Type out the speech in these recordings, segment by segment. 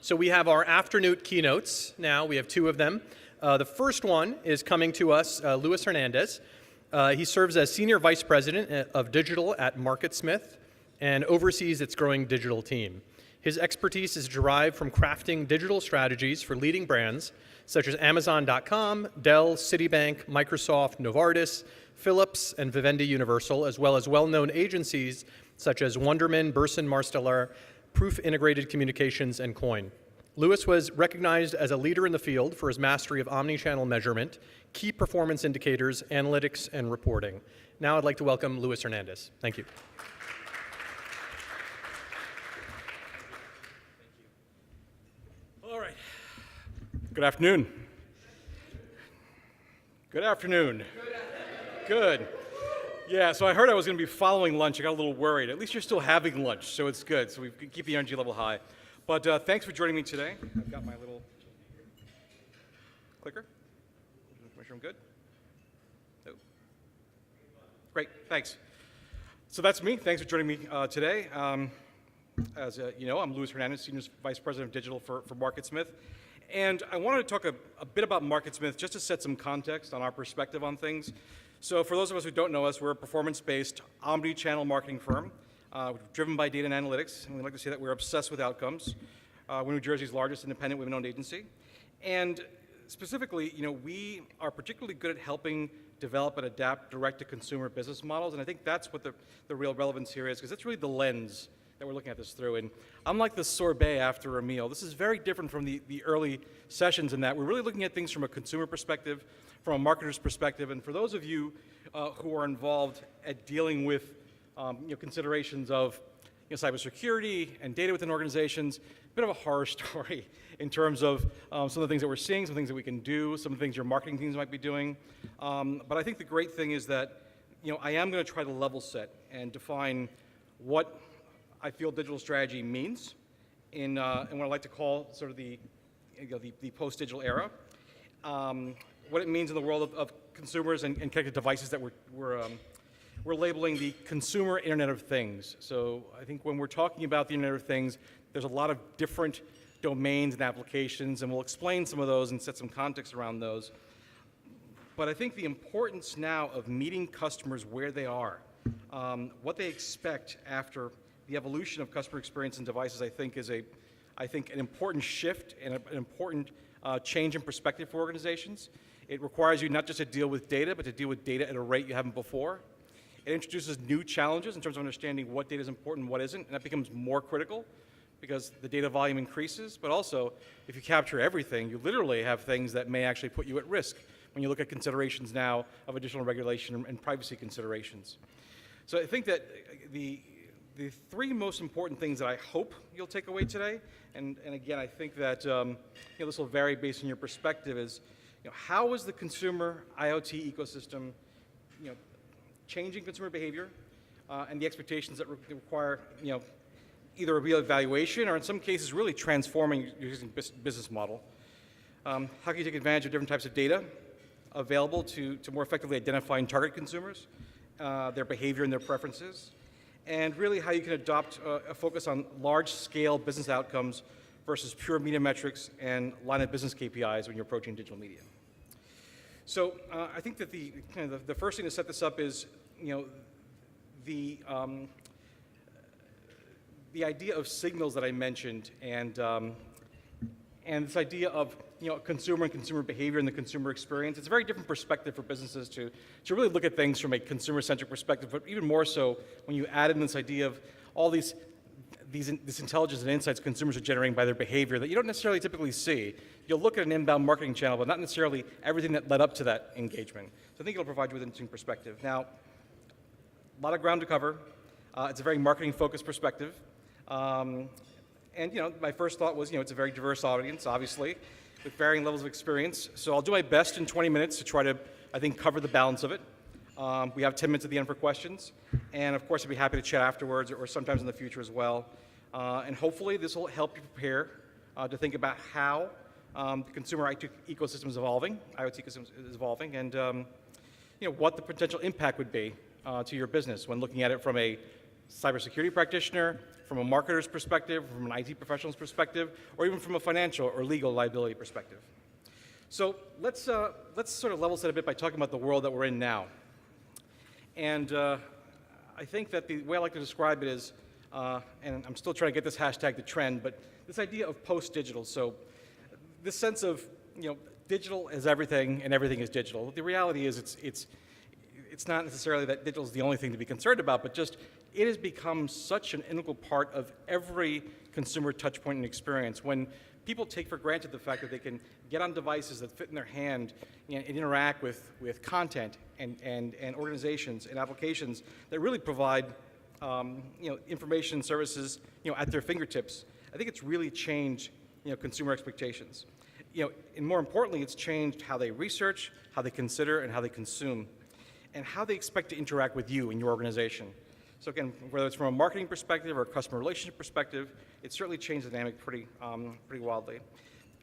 So we have our afternoon keynotes now. We have two of them. The first one is coming to us, Luis Hernandez. He serves as Senior Vice President of Digital at Marketsmith and oversees its growing digital team. His expertise is derived from crafting digital strategies for leading brands such as Amazon.com, Dell, Citibank, Microsoft, Novartis, Philips, and Vivendi Universal, as well as well-known agencies such as Wunderman, Burson Marsteller, Proof Integrated Communications, and Coin. Luis was recognized as a leader in the field for his mastery of omnichannel measurement, key performance indicators, analytics, and reporting. Now I'd like to welcome Luis Hernandez. Thank you. All right. Good afternoon. Good afternoon. Good. Yeah, so I heard I was going to be following lunch. I got a little worried. At least you're still having lunch, so it's good. So we keep the energy level high. But thanks for joining me today. I've got my little clicker. Make sure I'm good. Oh. Great, thanks. So that's me. Thanks for joining me today. As you know, I'm Luis Hernandez, Senior Vice President of Digital for Marketsmith. And I wanted to talk a bit about Marketsmith just to set some context on our perspective on things. So for those of us who don't know us, we're a performance-based omni-channel marketing firm driven by data and analytics. And we like to say that we're obsessed with outcomes. We're New Jersey's largest independent women-owned agency. And specifically, we are particularly good at helping develop and adapt direct-to-consumer business models. And I think that's what the real relevance here is, because that's really the lens that we're looking at this through. And unlike the sorbet after a meal, this is very different from the early sessions in that we're really looking at things from a consumer perspective, from a marketer's perspective. And for those of you who are involved at dealing with considerations of cybersecurity and data within organizations, a bit of a horror story in terms of some of the things that we're seeing, some things that we can do, some of the things your marketing teams might be doing. But I think the great thing is that I am going to try to level set and define what I feel digital strategy means in what I like to call sort of the post-digital era. What it means in the world of consumers and connected devices that we're labeling the consumer Internet of Things. So I think when we're talking about the Internet of Things, there's a lot of different domains and applications, and we'll explain some of those and set some context around those. But I think the importance now of meeting customers where they are, what they expect after the evolution of customer experience and devices, I think is an important shift and an important change in perspective for organizations. It requires you not just to deal with data, but to deal with data at a rate you haven't before. It introduces new challenges in terms of understanding what data is important and what isn't, and that becomes more critical because the data volume increases, but also if you capture everything, you literally have things that may actually put you at risk when you look at considerations now of additional regulation and privacy considerations. So I think that the three most important things that I hope you'll take away today, and again, I think that this will vary based on your perspective, is how is the consumer IoT ecosystem changing consumer behavior and the expectations that require either a reevaluation or in some cases really transforming your existing business model. How can you take advantage of different types of data available to more effectively identify and target consumers, their behavior and their preferences, and really how you can adopt a focus on large-scale business outcomes versus pure media metrics and line of business KPIs when you're approaching digital media. So I think that the first thing to set this up is the idea of signals that I mentioned and this idea of consumer and consumer behavior and the consumer experience. It's a very different perspective for businesses to really look at things from a consumer-centric perspective, but even more so when you add in this idea of all this intelligence and insights consumers are generating by their behavior that you don't necessarily typically see. You'll look at an inbound marketing channel, but not necessarily everything that led up to that engagement. So I think it'll provide you with an interesting perspective. Now, a lot of ground to cover. It's a very marketing-focused perspective. And my first thought was, it's a very diverse audience, obviously, with varying levels of experience. So I'll do my best in 20 minutes to try to, I think, cover the balance of it. We have 10 minutes at the end for questions. And of course, I'd be happy to chat afterwards or sometimes in the future as well. And hopefully this will help you prepare to think about how the consumer IoT ecosystem is evolving, and what the potential impact would be to your business when looking at it from a cybersecurity practitioner, from a marketer's perspective, from an IT professional's perspective, or even from a financial or legal liability perspective. So let's sort of level set a bit by talking about the world that we're in now. And I think that the way I like to describe it is, and I'm still trying to get this hashtag to trend, but this idea of post-digital. So this sense of, digital is everything and everything is digital. The reality is it's not necessarily that digital is the only thing to be concerned about, but just it has become such an integral part of every consumer touchpoint and experience. When people take for granted the fact that they can get on devices that fit in their hand and interact with content and organizations and applications that really provide information and services at their fingertips, I think it's really changed consumer expectations. And more importantly, it's changed how they research, how they consider, and how they consume, and how they expect to interact with you and your organization. So again, whether it's from a marketing perspective or a customer relationship perspective, it's certainly changed the dynamic pretty wildly.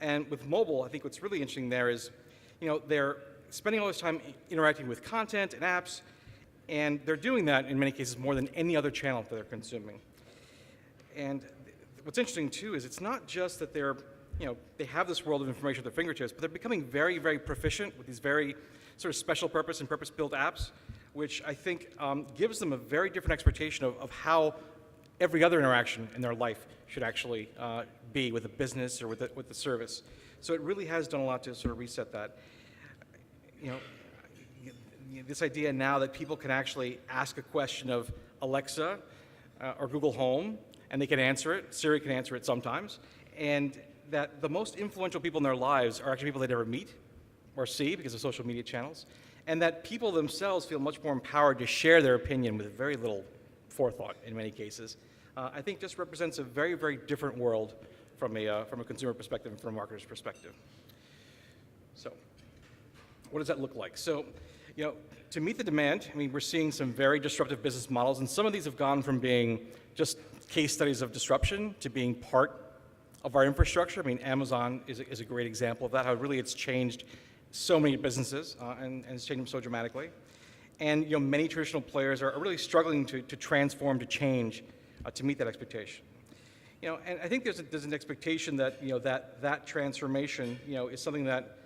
And with mobile, I think what's really interesting there is, they're spending all this time interacting with content and apps, and they're doing that in many cases more than any other channel that they're consuming. And what's interesting too is it's not just that they have this world of information at their fingertips, but they're becoming very, very proficient with these very sort of special purpose and purpose-built apps, which I think gives them a very different expectation of how every other interaction in their life should actually be with a business or with the service. So it really has done a lot to sort of reset that. This idea now that people can actually ask a question of Alexa or Google Home, and they can answer it. Siri can answer it sometimes. And that the most influential people in their lives are actually people they never meet or see because of social media channels. And that people themselves feel much more empowered to share their opinion with very little forethought in many cases. I think just represents a very, very different world from a consumer perspective and from a marketer's perspective. So what does that look like? So, to meet the demand, we're seeing some very disruptive business models, and some of these have gone from being just case studies of disruption to being part of our infrastructure. Amazon is a great example of that, how really it's changed so many businesses and it's changed them so dramatically. And many traditional players are really struggling to transform, to change, to meet that expectation. And I think there's an expectation that that transformation is something that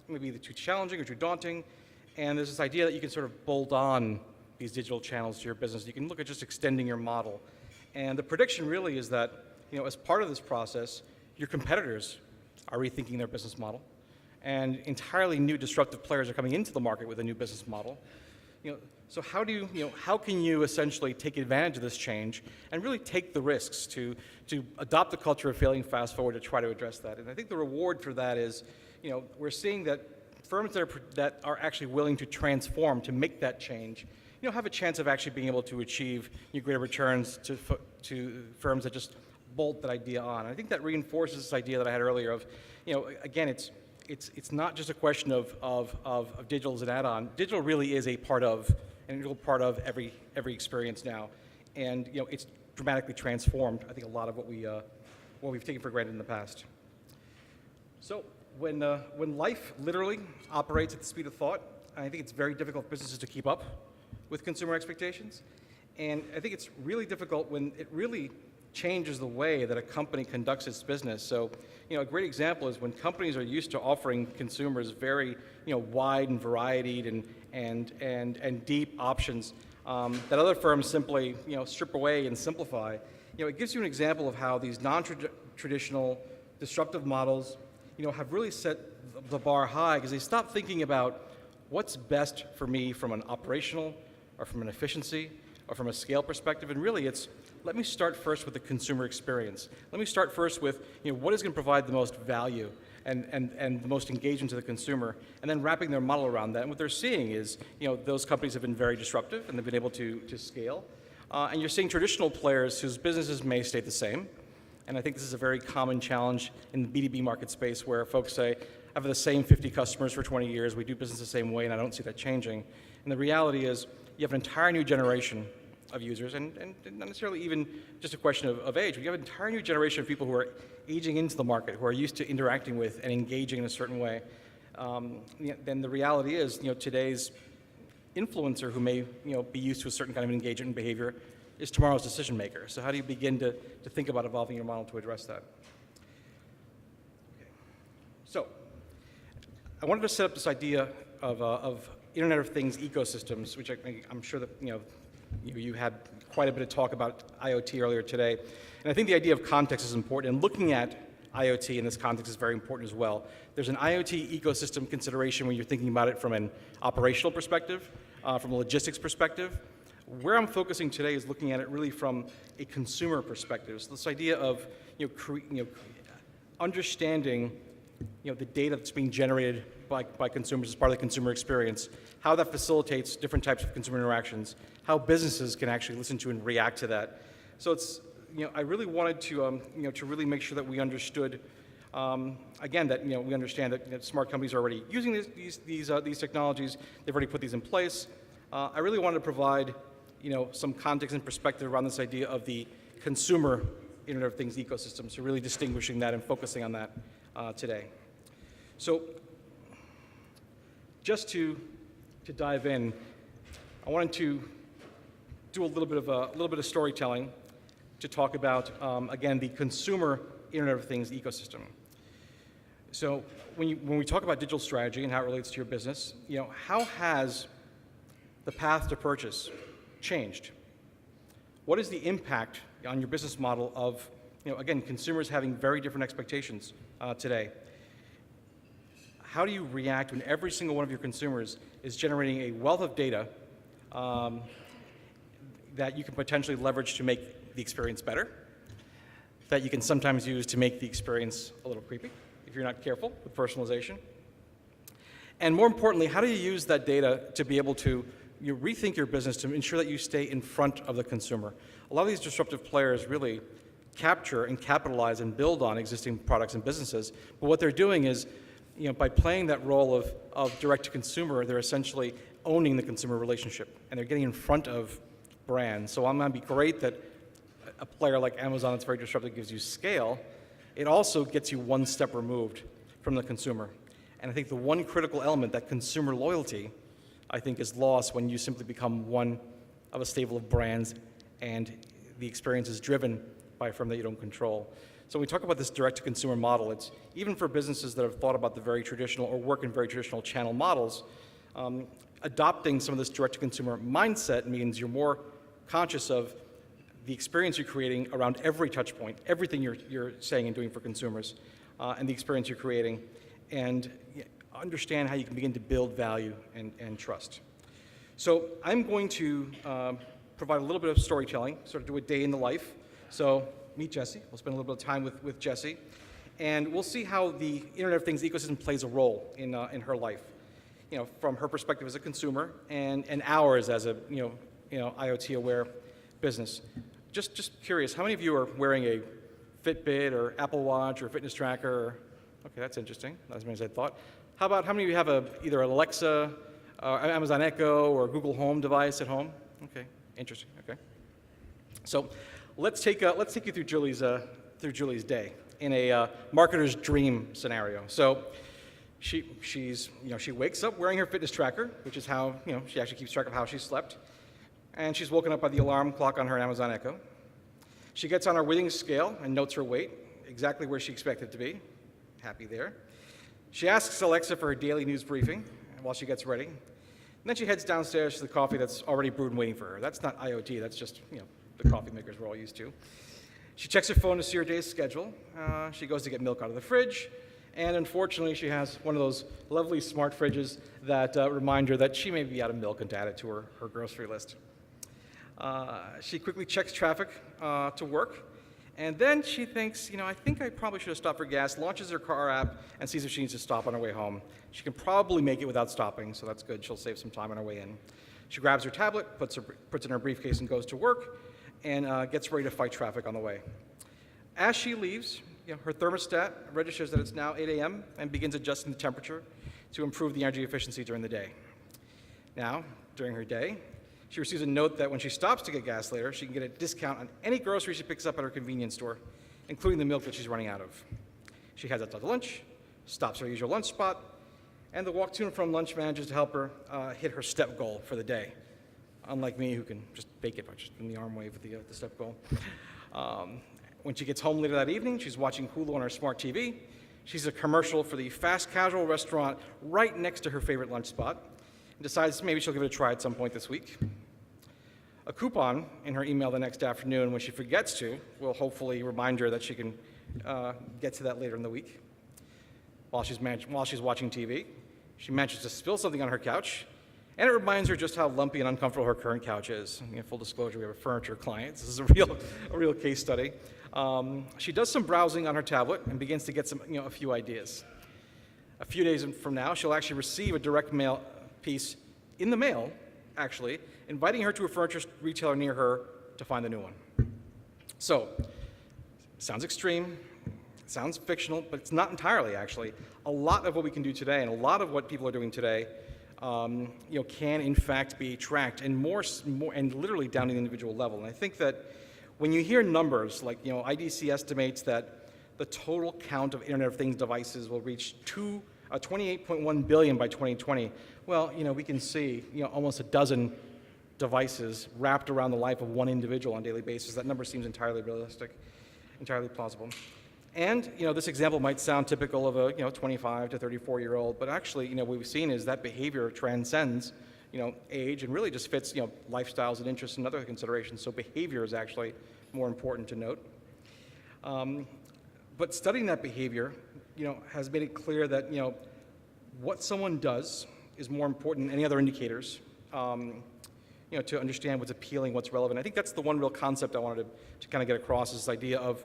may be either too challenging or too daunting. And there's this idea that you can sort of bolt on these digital channels to your business. You can look at just extending your model. And the prediction really is that as part of this process, your competitors are rethinking their business model, and entirely new disruptive players are coming into the market with a new business model. So how can you essentially take advantage of this change and really take the risks to adopt the culture of failing fast forward to try to address that? And I think the reward for that is, we're seeing that firms that are actually willing to transform, to make that change, have a chance of actually being able to achieve greater returns to firms that just bolt that idea on. And I think that reinforces this idea that I had earlier of, again, it's not just a question of digital as an add-on. Digital really is an integral part of every experience now, and it's dramatically transformed, I think, a lot of what we've taken for granted in the past. So when life literally operates at the speed of thought, I think it's very difficult for businesses to keep up with consumer expectations, and I think it's really difficult when it really changes the way that a company conducts its business. So, a great example is when companies are used to offering consumers very, wide and varied and deep options that other firms simply, strip away and simplify. It gives you an example of how these non-traditional disruptive models, have really set the bar high because they stop thinking about what's best for me from an operational or from an efficiency or from a scale perspective, and really it's, let me start first with the consumer experience. Let me start first with what is going to provide the most value and the most engagement to the consumer, and then wrapping their model around that. And what they're seeing is those companies have been very disruptive and they've been able to scale. And you're seeing traditional players whose businesses may stay the same. And I think this is a very common challenge in the B2B market space where folks say, I have the same 50 customers for 20 years, we do business the same way, and I don't see that changing. And the reality is you have an entire new generation of users, and not necessarily even just a question of age, but you have an entire new generation of people who are aging into the market, who are used to interacting with and engaging in a certain way. Then the reality is, today's influencer who may, be used to a certain kind of engagement and behavior, is tomorrow's decision maker. So how do you begin to think about evolving your model to address that? Okay. So I wanted to set up this idea of Internet of Things ecosystems, which I'm sure that you had quite a bit of talk about IoT earlier today. And I think the idea of context is important, and looking at IoT in this context is very important as well. There's an IoT ecosystem consideration when you're thinking about it from an operational perspective, from a logistics perspective. Where I'm focusing today is looking at it really from a consumer perspective. So this idea of understanding the data that's being generated by consumers as part of the consumer experience, how that facilitates different types of consumer interactions, how businesses can actually listen to and react to that. So it's I really wanted to to really make sure that we understood again that we understand that smart companies are already using these technologies. They've already put these in place. I really wanted to provide some context and perspective around this idea of the consumer Internet of Things ecosystem, so really distinguishing that and focusing on that today. So just to dive in, I wanted to do a little bit of storytelling to talk about again the consumer Internet of Things ecosystem. So when we talk about digital strategy and how it relates to your business, how has the path to purchase changed? What is the impact on your business model of again consumers having very different expectations today? How do you react when every single one of your consumers is generating a wealth of data that you can potentially leverage to make the experience better, that you can sometimes use to make the experience a little creepy if you're not careful with personalization? And more importantly, how do you use that data to be able to rethink your business to ensure that you stay in front of the consumer? A lot of these disruptive players really capture and capitalize and build on existing products and businesses, but what they're doing is by playing that role of direct-to-consumer, they're essentially owning the consumer relationship, and they're getting in front of brands. So I'm going to be great that a player like Amazon that's very disruptive gives you scale. It also gets you one step removed from the consumer. And I think the one critical element, that consumer loyalty, I think is lost when you simply become one of a stable of brands and the experience is driven by a firm that you don't control. So when we talk about this direct-to-consumer model, it's even for businesses that have thought about the very traditional or work in very traditional channel models, adopting some of this direct-to-consumer mindset means you're more conscious of the experience you're creating around every touch point, everything you're saying and doing for consumers, and the experience you're creating, and understand how you can begin to build value and trust. So I'm going to provide a little bit of storytelling, sort of do a day in the life. So meet Jessie. We'll spend a little bit of time with Jessie, and we'll see how the Internet of Things ecosystem plays a role in her life, from her perspective as a consumer and ours as a IoT-aware business. Just curious, how many of you are wearing a Fitbit or Apple Watch or fitness tracker? Okay, that's interesting. Not as many as I thought. How many of you have either an Alexa, Amazon Echo, or Google Home device at home? Okay, interesting. Okay, so let's take you through Julie's day in a marketer's dream scenario. So she wakes up wearing her fitness tracker, which is how she actually keeps track of how she slept, and she's woken up by the alarm clock on her Amazon Echo. She gets on her weighing scale and notes her weight, exactly where she expected it to be. Happy there. She asks Alexa for her daily news briefing while she gets ready. And then she heads downstairs to the coffee that's already brewed and waiting for her. That's not IoT, that's just the coffee makers we're all used to. She checks her phone to see her day's schedule. She goes to get milk out of the fridge. And unfortunately, she has one of those lovely smart fridges that remind her that she may be out of milk and to add it to her grocery list. She quickly checks traffic to work. And then she thinks, I think I probably should have stopped for gas, launches her car app, and sees if she needs to stop on her way home. She can probably make it without stopping, so that's good. She'll save some time on her way in. She grabs her tablet, puts it in her briefcase, and goes to work, and gets ready to fight traffic on the way. As she leaves, her thermostat registers that it's now 8 a.m. and begins adjusting the temperature to improve the energy efficiency during the day. Now, during her day, she receives a note that when she stops to get gas later, she can get a discount on any grocery she picks up at her convenience store, including the milk that she's running out of. She heads out to lunch, stops her usual lunch spot, and the walk to and from lunch manages to help her hit her step goal for the day. unlike me, who can just bake it by just in the arm wave with the step goal. When she gets home later that evening, she's watching Hulu on her smart TV. She sees a commercial for the fast casual restaurant right next to her favorite lunch spot and decides maybe she'll give it a try at some point this week. A coupon in her email the next afternoon, when she forgets to, will hopefully remind her that she can get to that later in the week. While she's watching TV, she manages to spill something on her couch, and it reminds her just how lumpy and uncomfortable her current couch is. Full disclosure, we have a furniture client. This is a real case study. She does some browsing on her tablet and begins to get a few ideas. A few days from now, she'll actually receive a direct mail piece in the mail, actually, inviting her to a furniture retailer near her to find the new one. So, sounds extreme, sounds fictional, but it's not entirely, actually. A lot of what we can do today, and a lot of what people are doing today, can in fact be tracked, and more, and literally down to the individual level. And I think that when you hear numbers like, IDC estimates that the total count of Internet of Things devices will reach 28.1 billion by 2020. Well, we can see, almost a dozen devices wrapped around the life of one individual on a daily basis. That number seems entirely realistic, entirely plausible. And, this example might sound typical of a, 25 to 34-year-old, but actually, what we've seen is that behavior transcends, age and really just fits, lifestyles and interests and other considerations. So behavior is actually more important to note. But studying that behavior, has made it clear that, what someone does is more important than any other indicators, to understand what's appealing, what's relevant. I think that's the one real concept I wanted to kind of get across, is this idea of,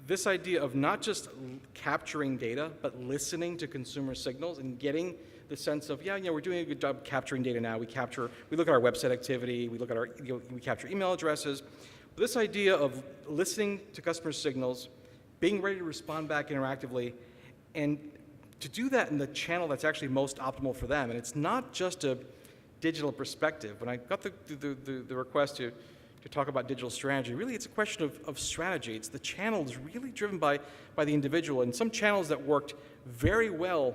this idea of not just capturing data, but listening to consumer signals and getting the sense of, we're doing a good job capturing data now. We look at our website activity, we look at we capture email addresses. But this idea of listening to customer signals, being ready to respond back interactively, and to do that in the channel that's actually most optimal for them. And it's not just a digital perspective. When I got the request to talk about digital strategy, really it's a question of strategy. It's the channels really driven by the individual. And some channels that worked very well,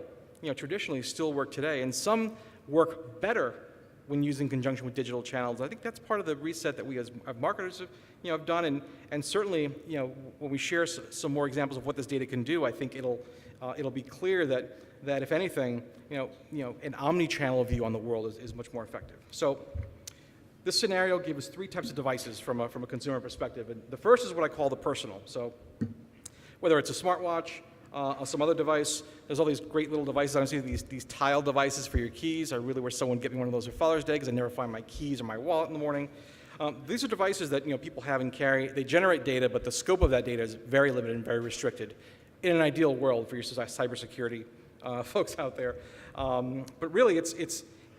traditionally still work today. And some work better when used in conjunction with digital channels. I think that's part of the reset that we as marketers have done. And certainly, when we share some more examples of what this data can do, I think it'll be clear that if anything, an omni-channel view on the world is much more effective. So this scenario gave us three types of devices from a consumer perspective. And the first is what I call the personal. So whether it's a smartwatch, some other device, there's all these great little devices. I see these tile devices for your keys. I really wish someone would get me one of those for Father's Day, because I never find my keys or my wallet in the morning. These are devices that people have and carry. They generate data, but the scope of that data is very limited and very restricted in an ideal world for your cybersecurity folks out there. But really,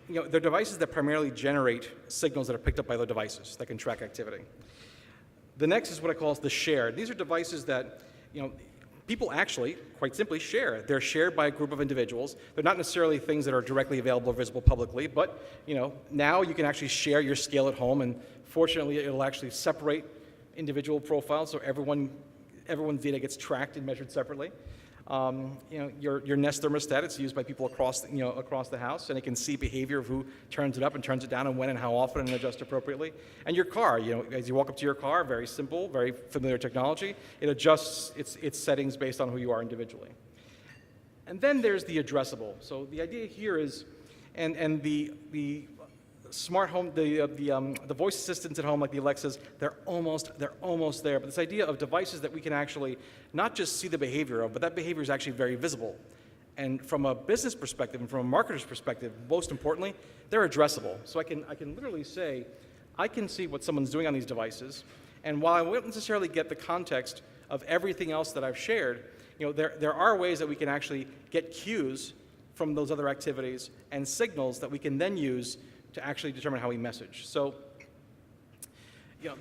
they're devices that primarily generate signals that are picked up by other devices that can track activity. The next is what I call the shared. These are devices that people actually, quite simply, share. They're shared by a group of individuals. They're not necessarily things that are directly available or visible publicly, but now you can actually share your scale at home, and fortunately, it'll actually separate individual profiles, so everyone's data gets tracked and measured separately. Your Nest thermostat, it's used by people across the house, and it can see behavior of who turns it up and turns it down and when and how often, and adjust appropriately. And your car, as you walk up to your car, very simple, very familiar technology, it adjusts its settings based on who you are individually. And then there's the addressable. So the idea here is, and the smart home, the voice assistants at home, like the Alexas, they're almost there. But this idea of devices that we can actually not just see the behavior of, but that behavior is actually very visible. And from a business perspective and from a marketer's perspective, most importantly, they're addressable. So I can literally say, I can see what someone's doing on these devices, and while I won't necessarily get the context of everything else that I've shared, there are ways that we can actually get cues from those other activities and signals that we can then use to actually determine how we message. So,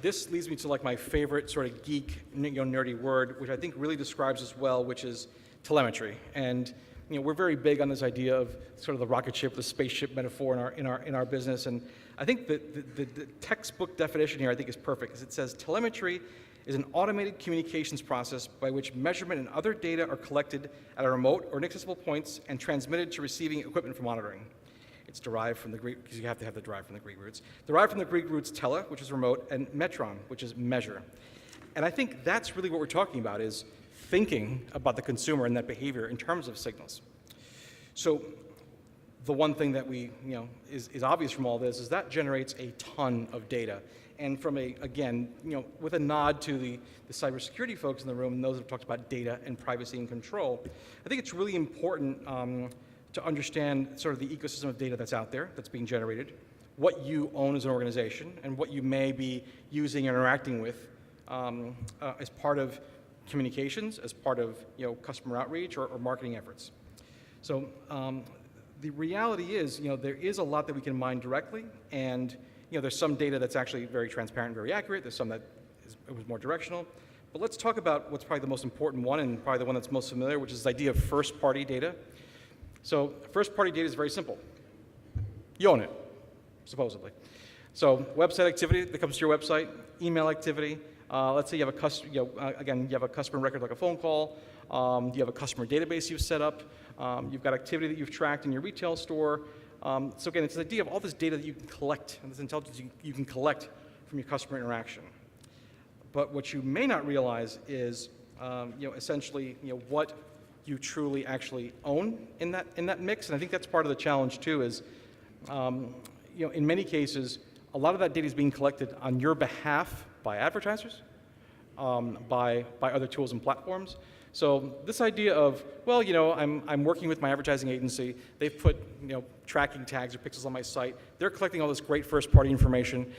this leads me to like my favorite sort of geek, nerdy word, which I think really describes this well, which is telemetry. And we're very big on this idea of sort of the rocket ship, the spaceship metaphor in our business. And I think that the textbook definition here I think is perfect, because it says telemetry is an automated communications process by which measurement and other data are collected at a remote or inaccessible points and transmitted to receiving equipment for monitoring. It's derived from the Greek, because you have to have the derived from the Greek roots. Derived from the Greek roots tele, which is remote, and metron, which is measure. And I think that's really what we're talking about, is thinking about the consumer and that behavior in terms of signals. So the one thing that is obvious from all this is that generates a ton of data. And from again, with a nod to the cybersecurity folks in the room and those that have talked about data and privacy and control, I think it's really important to understand sort of the ecosystem of data that's out there, that's being generated, what you own as an organization, and what you may be using and interacting with as part of communications, as part of customer outreach or marketing efforts. So the reality is, there is a lot that we can mine directly, and there's some data that's actually very transparent and very accurate. There's some that was more directional. But let's talk about what's probably the most important one, and probably the one that's most familiar, which is the idea of first-party data. So first-party data is very simple. You own it, supposedly. So website activity that comes to your website, email activity. Let's say you have a customer, again, you have a customer record like a phone call. You have a customer database you've set up. You've got activity that you've tracked in your retail store. So again, it's the idea of all this data that you can collect, and this intelligence you can collect from your customer interaction. But what you may not realize is, essentially, what you truly actually own in that mix. And I think that's part of the challenge too. Is, in many cases, a lot of that data is being collected on your behalf by advertisers, by other tools and platforms. So this idea of, well, I'm working with my advertising agency. They've put, tracking tags or pixels on my site. They're collecting all this great first-party information.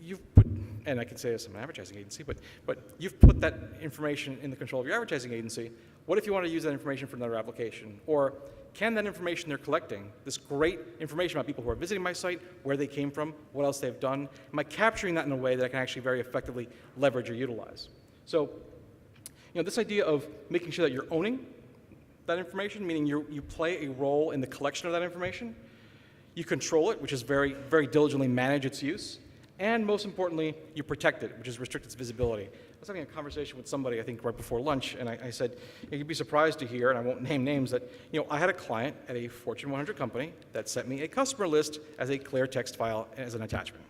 You've put, and I can say this in my advertising agency, but you've put that information in the control of your advertising agency. What if you want to use that information for another application? Or can that information they're collecting, this great information about people who are visiting my site, where they came from, what else they've done, am I capturing that in a way that I can actually very effectively leverage or utilize? So, this idea of making sure that you're owning that information, meaning you play a role in the collection of that information, you control it, which is very, very diligently manage its use, and most importantly, you protect it, which is restrict its visibility. I was having a conversation with somebody, I think, right before lunch, and I said, you'd be surprised to hear, and I won't name names, that I had a client at a Fortune 100 company that sent me a customer list as a clear text file as an attachment.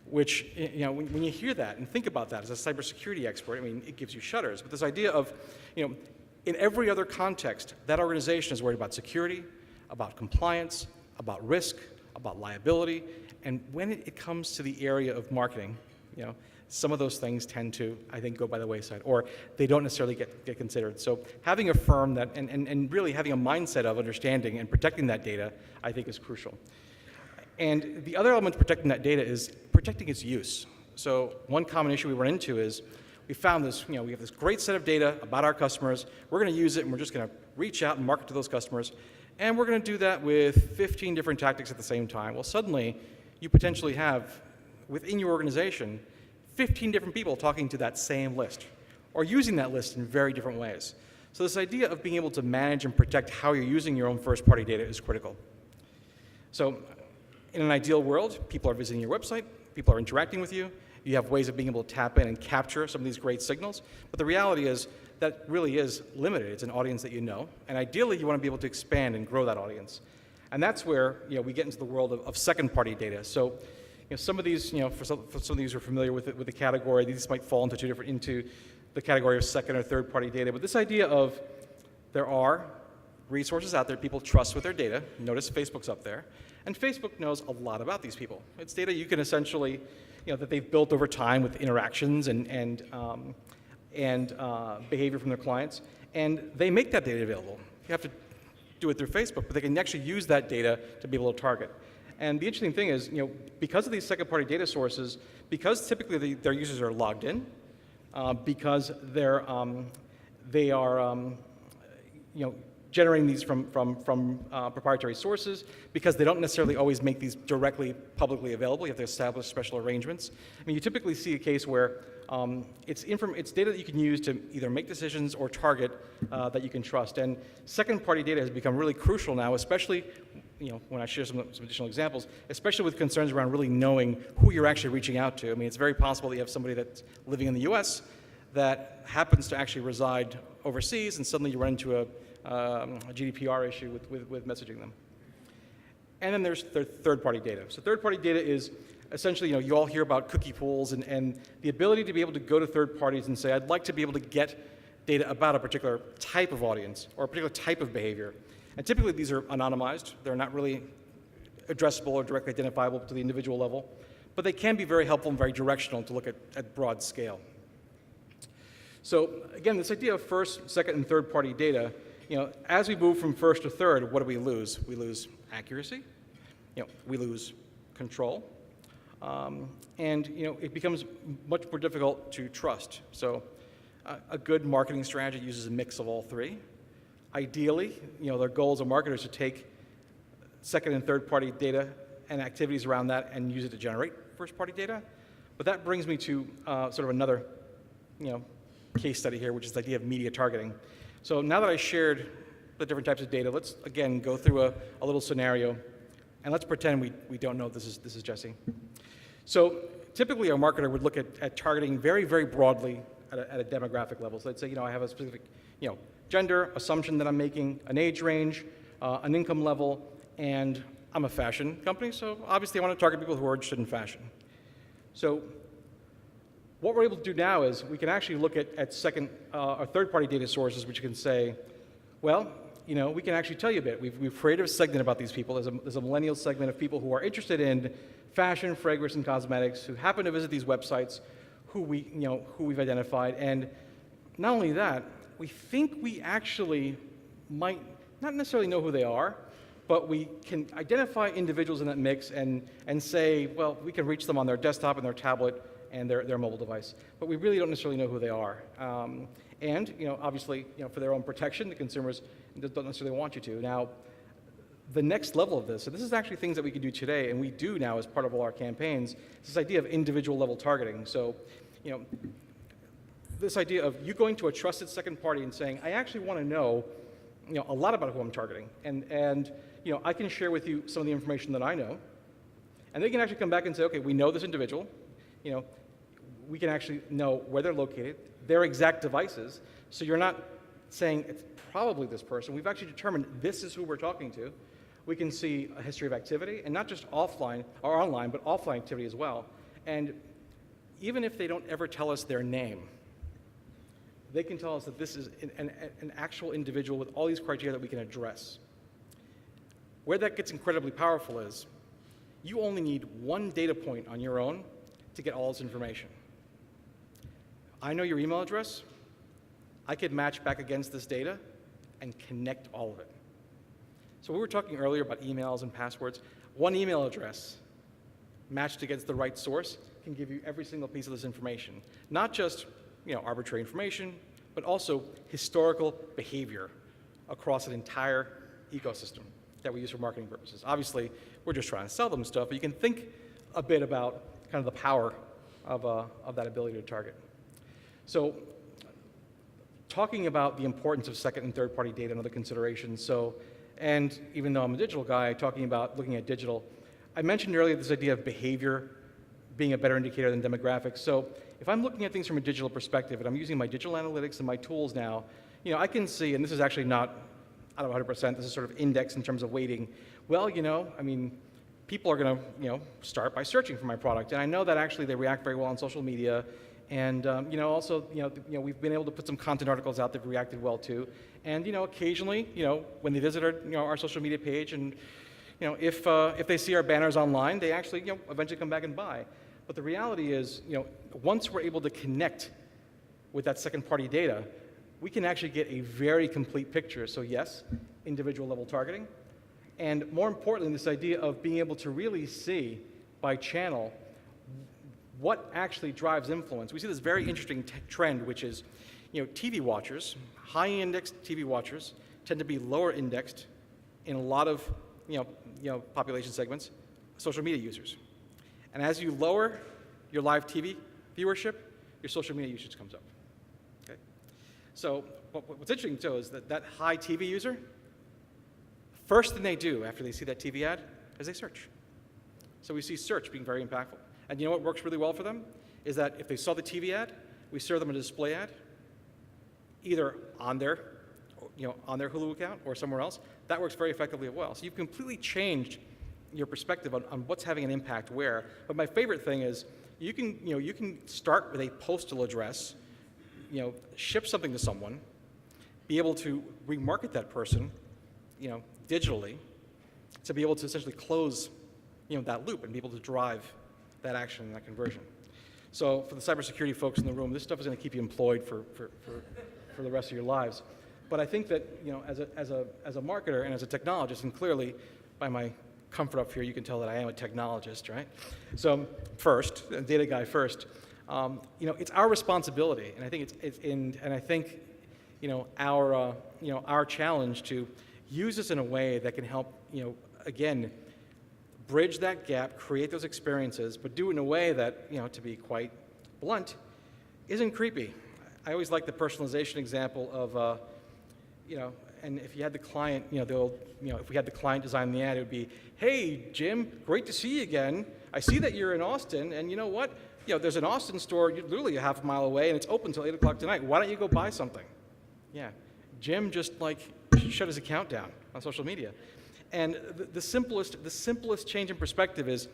Which, when you hear that and think about that as a cybersecurity expert, it gives you shudders. But this idea of, in every other context, that organization is worried about security, about compliance, about risk, about liability. And when it comes to the area of marketing, some of those things tend to, I think, go by the wayside, or they don't necessarily get considered. So having a firm that, and really having a mindset of understanding and protecting that data, I think is crucial. And the other element to protecting that data is protecting its use. So one common issue we run into is we found this, we have this great set of data about our customers. We're going to use it, and we're just going to reach out and market to those customers. And we're going to do that with 15 different tactics at the same time. Well, suddenly, you potentially have, within your organization, 15 different people talking to that same list, or using that list in very different ways. So this idea of being able to manage and protect how you're using your own first-party data is critical. So in an ideal world, people are visiting your website, people are interacting with you, you have ways of being able to tap in and capture some of these great signals, but the reality is that really is limited. It's an audience that you know, and ideally you want to be able to expand and grow that audience. And that's where we get into the world of second-party data. So some of these, for some of these who are familiar with the category, these might fall into the category of second or third-party data, but this idea of there are resources out there people trust with their data. Notice Facebook's up there. And Facebook knows a lot about these people. It's data you can essentially, that they've built over time with interactions and behavior from their clients. And they make that data available. You have to do it through Facebook, but they can actually use that data to be able to target. And the interesting thing is, because of these second-party data sources, because typically their users are logged in, because they are generating these from proprietary sources, because they don't necessarily always make these directly publicly available. You have to establish special arrangements. You typically see a case where it's data that you can use to either make decisions or target that you can trust. And second-party data has become really crucial now, especially when I share some additional examples, especially with concerns around really knowing who you're actually reaching out to. It's very possible that you have somebody that's living in the US that happens to actually reside overseas, and suddenly you run into a GDPR issue with messaging them. And then there's third-party data. So third-party data is essentially, you all hear about cookie pools and the ability to be able to go to third parties and say, I'd like to be able to get data about a particular type of audience or a particular type of behavior. And typically these are anonymized. They're not really addressable or directly identifiable to the individual level, but they can be very helpful and very directional to look at broad scale. So again, this idea of first, second, and third-party data, as we move from first to third, what do we lose? We lose accuracy, we lose control, and it becomes much more difficult to trust. So a good marketing strategy uses a mix of all three. Ideally, their goal as a marketer is to take second and third-party data and activities around that and use it to generate first-party data. But that brings me to sort of another, case study here, which is the idea of media targeting. So now that I shared the different types of data, let's again go through a little scenario, and let's pretend we don't know this is Jesse. So typically, a marketer would look at targeting very, very broadly at a demographic level. So let's say, I have a specific, gender assumption that I'm making, an age range, an income level, and I'm a fashion company, so obviously I want to target people who are interested in fashion. So what we're able to do now is we can actually look at second or third-party data sources, which can say, well, we can actually tell you a bit. We've created a segment about these people. There's a millennial segment of people who are interested in fashion, fragrance, and cosmetics, who happen to visit these websites, who we've identified. And not only that, we think we actually might not necessarily know who they are, but we can identify individuals in that mix and say, well, we can reach them on their desktop and their tablet and their mobile device. But we really don't necessarily know who they are. And obviously, for their own protection, the consumers don't necessarily want you to. Now, the next level of this, so this is actually things that we can do today, and we do now as part of all our campaigns, is this idea of individual level targeting. So, this idea of you going to a trusted second party and saying, I actually want to know, a lot about who I'm targeting. And I can share with you some of the information that I know. And they can actually come back and say, okay, we know this individual. We can actually know where they're located, their exact devices. So you're not saying it's probably this person. We've actually determined this is who we're talking to. We can see a history of activity, and not just offline or online, but offline activity as well. And even if they don't ever tell us their name, they can tell us that this is an actual individual with all these criteria that we can address. Where that gets incredibly powerful is you only need one data point on your own to get all this information. I know your email address. I could match back against this data and connect all of it. So we were talking earlier about emails and passwords. One email address matched against the right source can give you every single piece of this information. Not just arbitrary information, but also historical behavior across an entire ecosystem that we use for marketing purposes. Obviously, we're just trying to sell them stuff, but you can think a bit about kind of the power of that ability to target. So talking about the importance of second and third party data and other considerations. And even though I'm a digital guy, talking about looking at digital, I mentioned earlier this idea of behavior being a better indicator than demographics. So if I'm looking at things from a digital perspective and I'm using my digital analytics and my tools now, I can see, and this is actually not out of 100%, this is sort of indexed in terms of weighting. Well, people are going to, start by searching for my product, and I know that actually they react very well on social media, and also, we've been able to put some content articles out that reacted well too, and occasionally, when they visit our social media page, and if they see our banners online, they actually, eventually come back and buy. But the reality is, once we're able to connect with that second-party data, we can actually get a very complete picture. So yes, individual level targeting, and more importantly, this idea of being able to really see by channel what actually drives influence. We see this very interesting trend, which is, TV watchers, high-indexed TV watchers tend to be lower indexed in a lot of, population segments, social media users. And as you lower your live TV viewership, your social media usage comes up. Okay? So what's interesting, too, is that high TV user, first thing they do after they see that TV ad is they search. So we see search being very impactful. And you know what works really well for them? Is that if they saw the TV ad, we serve them a display ad, either on their Hulu account or somewhere else. That works very effectively as well. So you've completely changed your perspective on what's having an impact where. But my favorite thing is you can start with a postal address, ship something to someone, be able to remarket that person, digitally, to be able to essentially close, that loop and be able to drive that action and that conversion. So for the cybersecurity folks in the room, this stuff is going to keep you employed for the rest of your lives. But I think that, as a marketer and as a technologist, and clearly by my comfort up here, you can tell that I am a technologist, right? So first, data guy first, it's our responsibility, and I think our challenge to use this in a way that can help, again, bridge that gap, create those experiences, but do it in a way that, to be quite blunt, isn't creepy. I always like the personalization example of, and if you had the client, if we had the client design the ad, it would be, hey, Jim, great to see you again. I see that you're in Austin, and you know what? There's an Austin store literally a half a mile away, and it's open until 8 o'clock tonight. Why don't you go buy something? Yeah, Jim just shut his account down on social media. And the simplest change in perspective is,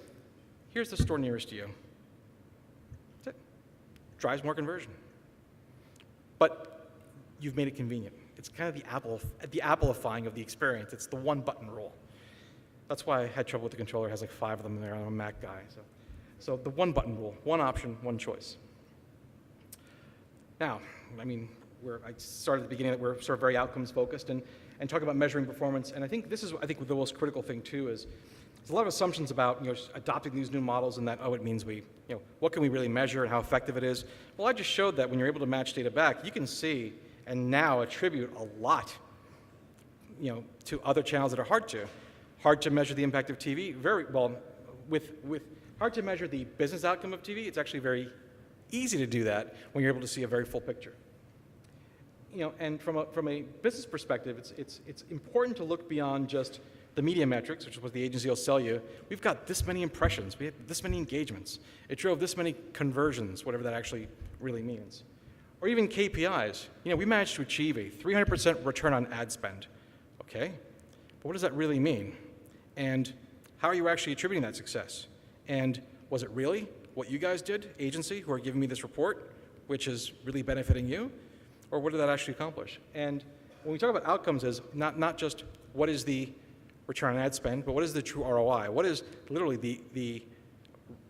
here's the store nearest to you. That's it. Drives more conversion. But you've made it convenient. It's kind of the Applifying of the experience. It's the one-button rule. That's why I had trouble with the controller. It has like 5 of them there. I'm a Mac guy. So the one-button rule, one option, one choice. Now, I started at the beginning that we're sort of very outcomes focused and talk about measuring performance. And I think the most critical thing too is there's a lot of assumptions about adopting these new models and that, it means what can we really measure and how effective it is. Well, I just showed that when you're able to match data back, you can see and now attribute a lot to other channels that are hard to measure the impact of TV. Very well, with hard to measure the business outcome of TV, it's actually very easy to do that when you're able to see a very full picture. And from a business perspective, it's important to look beyond just the media metrics, which is what the agency will sell you. We've got this many impressions, we have this many engagements, it drove this many conversions, whatever that actually really means. Or even KPIs. We managed to achieve a 300% return on ad spend. Okay, but what does that really mean? And how are you actually attributing that success? And was it really what you guys did, agency, who are giving me this report, which is really benefiting you? Or what did that actually accomplish? And when we talk about outcomes as not just what is the return on ad spend, but what is the true ROI? What is literally the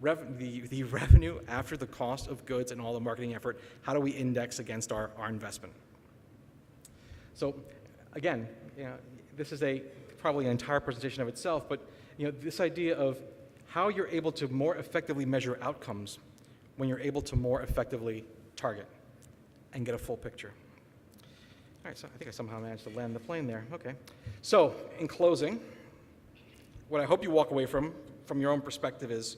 revenue after the cost of goods and all the marketing effort? How do we index against our investment? So again, this is probably an entire presentation of itself, but this idea of how you're able to more effectively measure outcomes when you're able to more effectively target and get a full picture. All right, so I think I somehow managed to land the plane there. Okay. So in closing, what I hope you walk away from your own perspective is,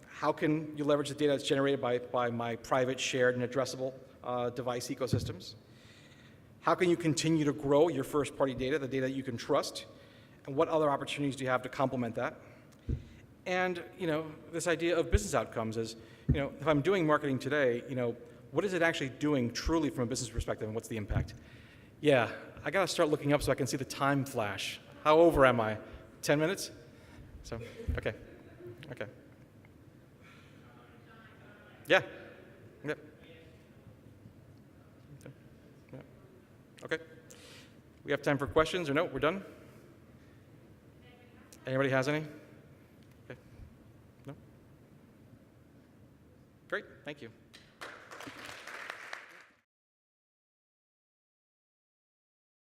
how can you leverage the data that's generated by my private, shared, and addressable device ecosystems? How can you continue to grow your first-party data, the data that you can trust? And what other opportunities do you have to complement that? And, this idea of business outcomes is, if I'm doing marketing today, what is it actually doing truly from a business perspective, and what's the impact? Yeah, I got to start looking up so I can see the time flash. How over am I? 10 minutes? So, okay. Yeah. Yep. Okay. We have time for questions, or no? We're done? Anybody has any? Okay. No? Great, thank you.